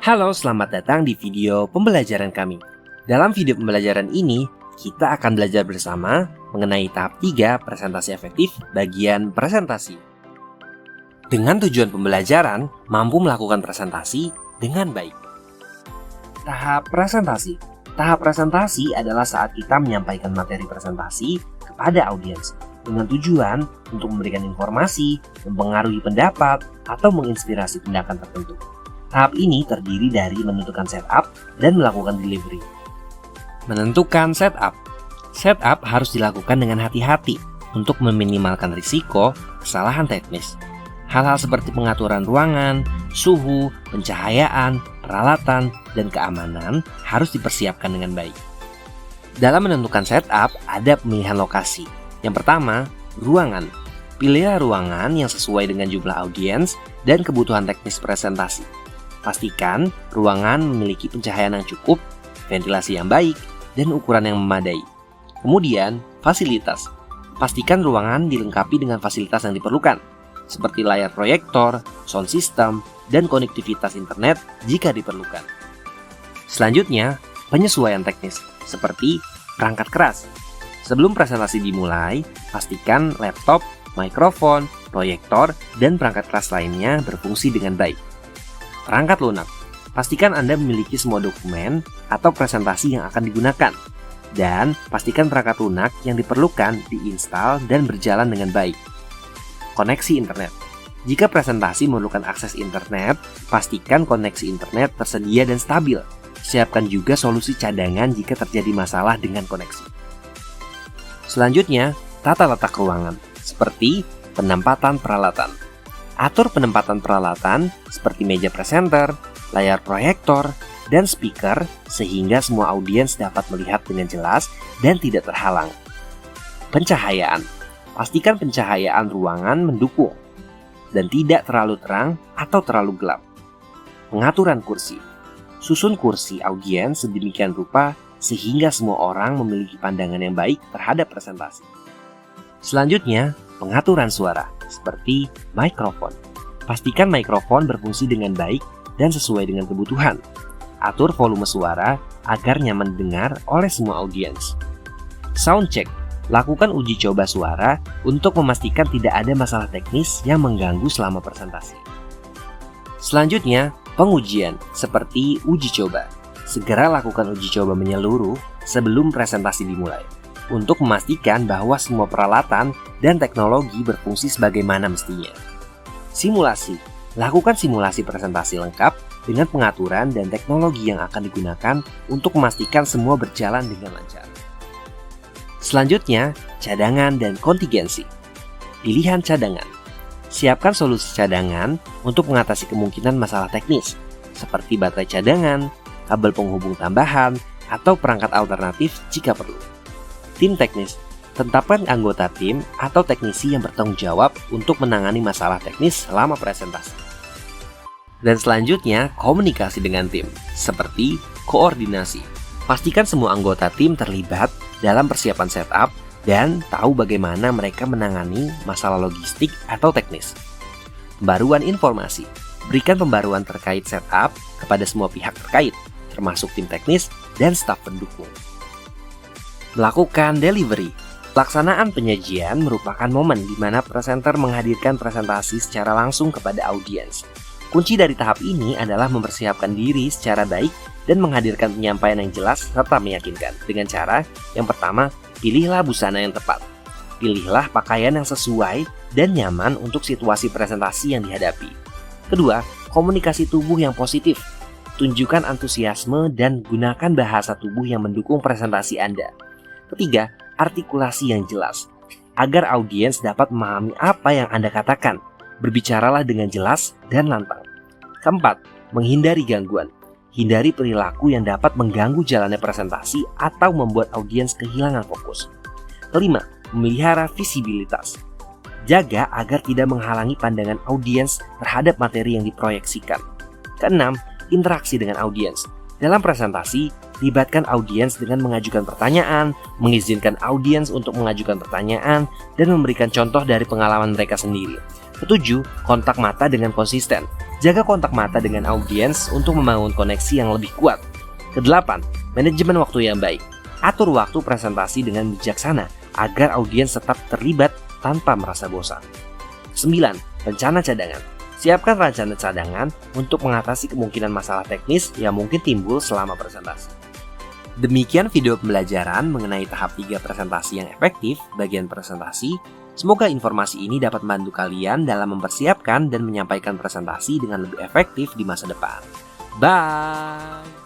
Halo, selamat datang di video pembelajaran kami. Dalam video pembelajaran ini, kita akan belajar bersama mengenai tahap 3 presentasi efektif bagian presentasi. Dengan tujuan pembelajaran, mampu melakukan presentasi dengan baik. Tahap presentasi. Tahap presentasi adalah saat kita menyampaikan materi presentasi kepada audiens dengan tujuan untuk memberikan informasi, mempengaruhi pendapat, atau menginspirasi tindakan tertentu. Tahap ini terdiri dari menentukan setup dan melakukan delivery. Menentukan setup. Setup harus dilakukan dengan hati-hati untuk meminimalkan risiko kesalahan teknis. Hal-hal seperti pengaturan ruangan, suhu, pencahayaan, peralatan, dan keamanan harus dipersiapkan dengan baik. Dalam menentukan setup, ada pemilihan lokasi. Yang pertama, ruangan. Pilihlah ruangan yang sesuai dengan jumlah audiens dan kebutuhan teknis presentasi. Pastikan ruangan memiliki pencahayaan yang cukup, ventilasi yang baik, dan ukuran yang memadai. Kemudian, fasilitas. Pastikan ruangan dilengkapi dengan fasilitas yang diperlukan, seperti layar proyektor, sound system, dan konektivitas internet jika diperlukan. Selanjutnya, penyesuaian teknis, seperti perangkat keras. Sebelum presentasi dimulai, pastikan laptop, mikrofon, proyektor, dan perangkat keras lainnya berfungsi dengan baik. Perangkat lunak. Pastikan Anda memiliki semua dokumen atau presentasi yang akan digunakan. Dan pastikan perangkat lunak yang diperlukan diinstal dan berjalan dengan baik. Koneksi internet. Jika presentasi memerlukan akses internet, pastikan koneksi internet tersedia dan stabil. Siapkan juga solusi cadangan jika terjadi masalah dengan koneksi. Selanjutnya, tata letak ruangan, seperti penempatan peralatan. Atur penempatan peralatan seperti meja presenter, layar proyektor, dan speaker sehingga semua audiens dapat melihat dengan jelas dan tidak terhalang. Pencahayaan. Pastikan pencahayaan ruangan mendukung dan tidak terlalu terang atau terlalu gelap. Pengaturan kursi. Susun kursi audiens sedemikian rupa sehingga semua orang memiliki pandangan yang baik terhadap presentasi. Selanjutnya, pengaturan suara, seperti mikrofon. Pastikan mikrofon berfungsi dengan baik dan sesuai dengan kebutuhan. Atur volume suara agar nyaman didengar oleh semua audiens. Sound check. Lakukan uji coba suara untuk memastikan tidak ada masalah teknis yang mengganggu selama presentasi. Selanjutnya, pengujian, seperti uji coba. Segera lakukan uji coba menyeluruh sebelum presentasi dimulai, untuk memastikan bahwa semua peralatan dan teknologi berfungsi sebagaimana mestinya. Simulasi. Lakukan simulasi presentasi lengkap dengan pengaturan dan teknologi yang akan digunakan untuk memastikan semua berjalan dengan lancar. Selanjutnya, cadangan dan kontingensi. Pilihan cadangan. Siapkan solusi cadangan untuk mengatasi kemungkinan masalah teknis, seperti baterai cadangan, kabel penghubung tambahan, atau perangkat alternatif jika perlu. Tim teknis. Tetapkan anggota tim atau teknisi yang bertanggung jawab untuk menangani masalah teknis selama presentasi. Dan selanjutnya, komunikasi dengan tim, seperti koordinasi. Pastikan semua anggota tim terlibat dalam persiapan setup dan tahu bagaimana mereka menangani masalah logistik atau teknis. Pembaruan informasi. Berikan pembaruan terkait setup kepada semua pihak terkait, termasuk tim teknis dan staf pendukung. Melakukan delivery. Pelaksanaan penyajian merupakan momen di mana presenter menghadirkan presentasi secara langsung kepada audiens. Kunci dari tahap ini adalah mempersiapkan diri secara baik dan menghadirkan penyampaian yang jelas serta meyakinkan. Dengan cara, yang pertama, pilihlah busana yang tepat. Pilihlah pakaian yang sesuai dan nyaman untuk situasi presentasi yang dihadapi. Kedua, komunikasi tubuh yang positif. Tunjukkan antusiasme dan gunakan bahasa tubuh yang mendukung presentasi Anda. Ketiga, artikulasi yang jelas, agar audiens dapat memahami apa yang Anda katakan. Berbicaralah dengan jelas dan lantang. Keempat, menghindari gangguan. Hindari perilaku yang dapat mengganggu jalannya presentasi atau membuat audiens kehilangan fokus. Kelima, memelihara visibilitas. Jaga agar tidak menghalangi pandangan audiens terhadap materi yang diproyeksikan. Keenam, interaksi dengan audiens. Dalam presentasi, libatkan audiens dengan mengajukan pertanyaan, mengizinkan audiens untuk mengajukan pertanyaan, dan memberikan contoh dari pengalaman mereka sendiri. Ketujuh, kontak mata dengan konsisten. Jaga kontak mata dengan audiens untuk membangun koneksi yang lebih kuat. Kedelapan, manajemen waktu yang baik. Atur waktu presentasi dengan bijaksana agar audiens tetap terlibat tanpa merasa bosan. 9. Rencana cadangan. Siapkan rencana cadangan untuk mengatasi kemungkinan masalah teknis yang mungkin timbul selama presentasi. Demikian video pembelajaran mengenai tahap 3 presentasi yang efektif bagian presentasi. Semoga informasi ini dapat membantu kalian dalam mempersiapkan dan menyampaikan presentasi dengan lebih efektif di masa depan. Bye!